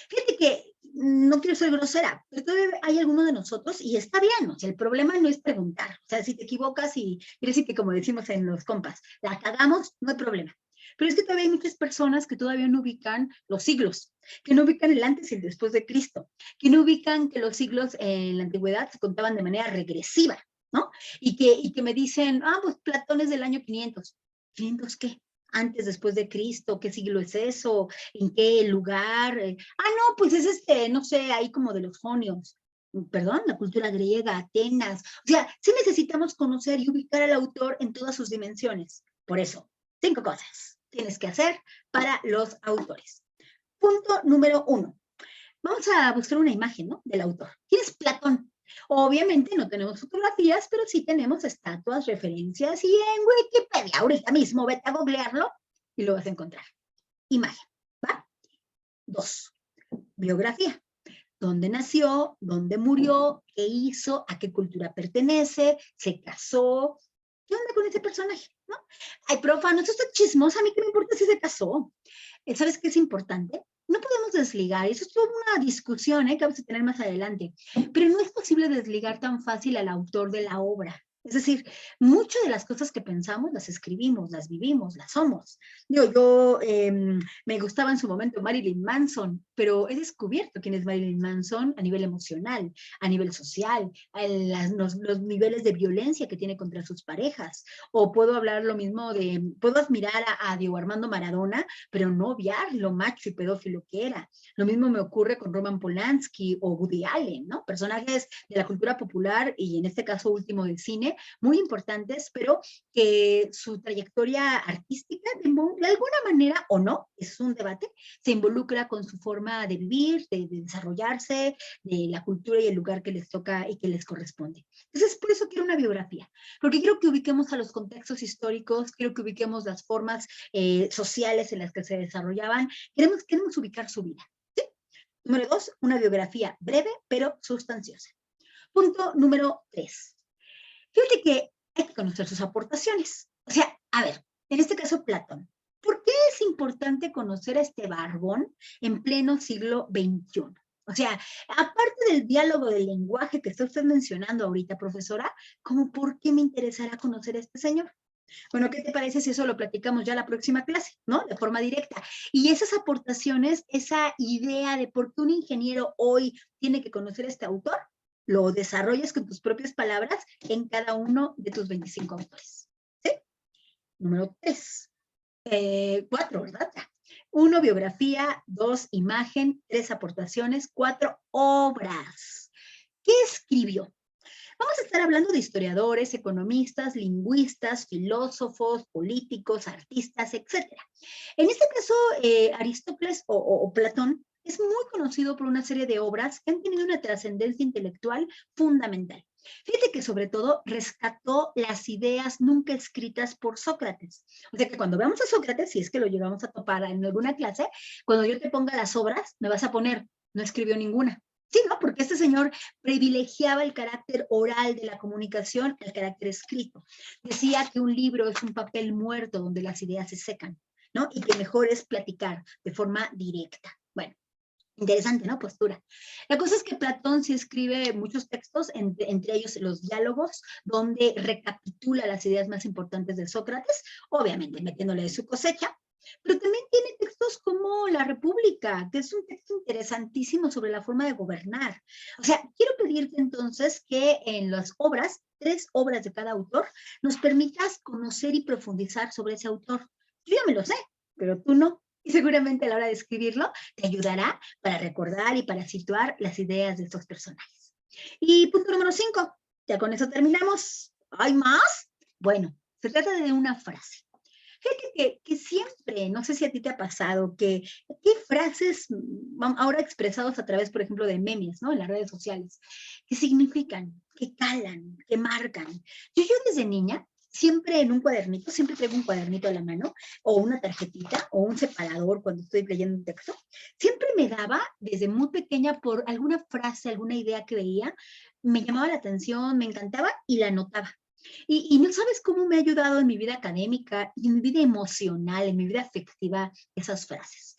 Fíjate que no quiero ser grosera, pero todavía hay alguno de nosotros y está bien, o sea, el problema no es preguntar, o sea, si te equivocas y quiere decir que como decimos en los compas, la cagamos, no hay problema. Pero es que todavía hay muchas personas que todavía no ubican los siglos, que no ubican el antes y el después de Cristo, que no ubican que los siglos en la antigüedad se contaban de manera regresiva, ¿no? Y que me dicen, ah, pues Platón es del año 500. ¿500 qué? Antes, después de Cristo, ¿qué siglo es eso? ¿En qué lugar? No, pues es no sé, ahí como de los jonios. Perdón, la cultura griega, Atenas. O sea, sí necesitamos conocer y ubicar al autor en todas sus dimensiones. Por eso, 5 cosas tienes que hacer para los autores. Punto número 1. Vamos a buscar una imagen, ¿no? Del autor. ¿Quién es Platón? Obviamente no tenemos fotografías, pero sí tenemos estatuas, referencias, y en Wikipedia, ahorita mismo, vete a googlearlo y lo vas a encontrar. Imagen, ¿va? 2. Biografía. ¿Dónde nació? ¿Dónde murió? ¿Qué hizo? ¿A qué cultura pertenece? ¿Se casó? ¿Qué onda con ese personaje? ¿No? Ay, profa, no, eso está chismosa, a mí qué me importa si se casó. ¿Sabes qué es importante? No podemos desligar, y eso es toda una discusión que vamos a tener más adelante, pero no es posible desligar tan fácil al autor de la obra. Es decir, muchas de las cosas que pensamos las escribimos, las vivimos, las somos. Yo me gustaba en su momento Marilyn Manson, pero he descubierto quién es Marilyn Manson a nivel emocional, a nivel social, los niveles de violencia que tiene contra sus parejas. O puedo hablar lo mismo puedo admirar a Diego Armando Maradona, pero no obviar lo macho y pedófilo que era. Lo mismo me ocurre con Roman Polanski o Woody Allen, ¿no? Personajes de la cultura popular y en este caso último del cine, muy importantes, pero que su trayectoria artística, de alguna manera o no, es un debate, se involucra con su forma de vivir, de desarrollarse, de la cultura y el lugar que les toca y que les corresponde. Entonces, por eso quiero una biografía, porque quiero que ubiquemos a los contextos históricos, quiero que ubiquemos las formas sociales en las que se desarrollaban, queremos ubicar su vida. ¿Sí? Número 2, una biografía breve pero sustanciosa. Punto número 3. Fíjate que hay que conocer sus aportaciones. O sea, a ver, en este caso Platón. ¿Por qué es importante conocer a este barbón en pleno siglo XXI? O sea, aparte del diálogo del lenguaje que está usted mencionando ahorita, profesora, ¿cómo por qué me interesará conocer a este señor? Bueno, ¿qué te parece si eso lo platicamos ya la próxima clase, ¿no? De forma directa. Y esas aportaciones, esa idea de por qué un ingeniero hoy tiene que conocer a este autor, lo desarrolles con tus propias palabras en cada uno de tus 25 autores. ¿Sí? Número 4, ¿verdad? 1, biografía. 2, imagen. 3, aportaciones. 4, obras. ¿Qué escribió? Vamos a estar hablando de historiadores, economistas, lingüistas, filósofos, políticos, artistas, etc. En este caso, Aristóteles o Platón es muy conocido por una serie de obras que han tenido una trascendencia intelectual fundamental. Fíjate que sobre todo rescató las ideas nunca escritas por Sócrates. O sea que cuando veamos a Sócrates, si es que lo llegamos a topar en alguna clase, cuando yo te ponga las obras, me vas a poner, no escribió ninguna. Sí, ¿no? Porque este señor privilegiaba el carácter oral de la comunicación al carácter escrito. Decía que un libro es un papel muerto donde las ideas se secan, ¿no? Y que mejor es platicar de forma directa. Bueno, interesante, ¿no? Postura. La cosa es que Platón sí escribe muchos textos, entre ellos los diálogos, donde recapitula las ideas más importantes de Sócrates, obviamente metiéndole de su cosecha, pero también tiene textos como La República, que es un texto interesantísimo sobre la forma de gobernar. O sea, quiero pedirte entonces que en las obras, 3 obras de cada autor, nos permitas conocer y profundizar sobre ese autor. Yo ya me lo sé, pero tú no. Y seguramente a la hora de escribirlo te ayudará para recordar y para situar las ideas de estos personajes. Y punto número 5, ya con eso terminamos. ¿Hay más? Bueno, se trata de una frase. Fíjate que siempre, no sé si a ti te ha pasado, que hay frases ahora expresados a través, por ejemplo, de memes, ¿no? En las redes sociales, que significan, que calan, que marcan. Yo desde niña, siempre en un cuadernito, siempre traigo un cuadernito a la mano, o una tarjetita, o un separador cuando estoy leyendo un texto, siempre me daba, desde muy pequeña, por alguna frase, alguna idea que veía, me llamaba la atención, me encantaba y la anotaba. Y no sabes cómo me ha ayudado en mi vida académica y en mi vida emocional, en mi vida afectiva, esas frases.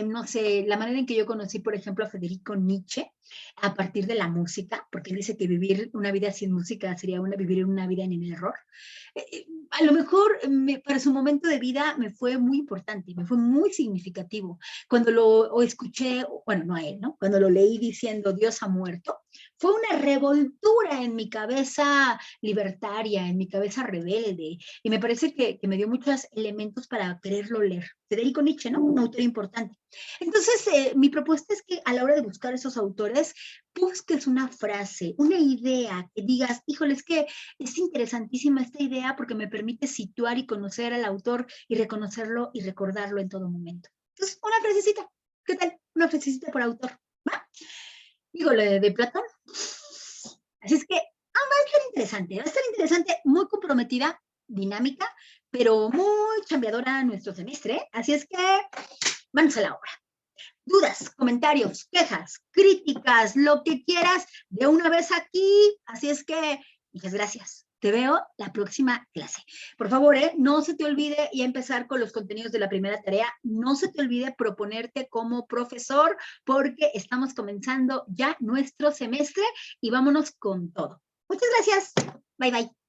No sé, la manera en que yo conocí, por ejemplo, a Federico Nietzsche, a partir de la música, porque él dice que vivir una vida sin música sería vivir una vida en el error. A lo mejor para su momento de vida me fue muy importante, me fue muy significativo. Cuando lo escuché, bueno, no a él, ¿no? Cuando lo leí diciendo Dios ha muerto, fue una revoltura en mi cabeza libertaria, en mi cabeza rebelde, y me parece que me dio muchos elementos para quererlo leer. Federico Nietzsche, ¿no? Un autor importante. Entonces, mi propuesta es que a la hora de buscar esos autores, busques una frase, una idea, que digas, híjole, es que es interesantísima esta idea porque me permite situar y conocer al autor y reconocerlo y recordarlo en todo momento. Entonces, una frasecita. ¿Qué tal? Una frasecita por autor. ¿Va? Digo, lo de Platón. Así es que va a estar interesante, muy comprometida, dinámica, pero muy chambeadora nuestro semestre. Así es que vamos a la obra. Dudas, comentarios, quejas, críticas, lo que quieras, de una vez aquí. Así es que, muchas gracias. Te veo la próxima clase. Por favor, no se te olvide ya empezar con los contenidos de la primera tarea. No se te olvide proponerte como profesor porque estamos comenzando ya nuestro semestre y vámonos con todo. Muchas gracias. Bye, bye.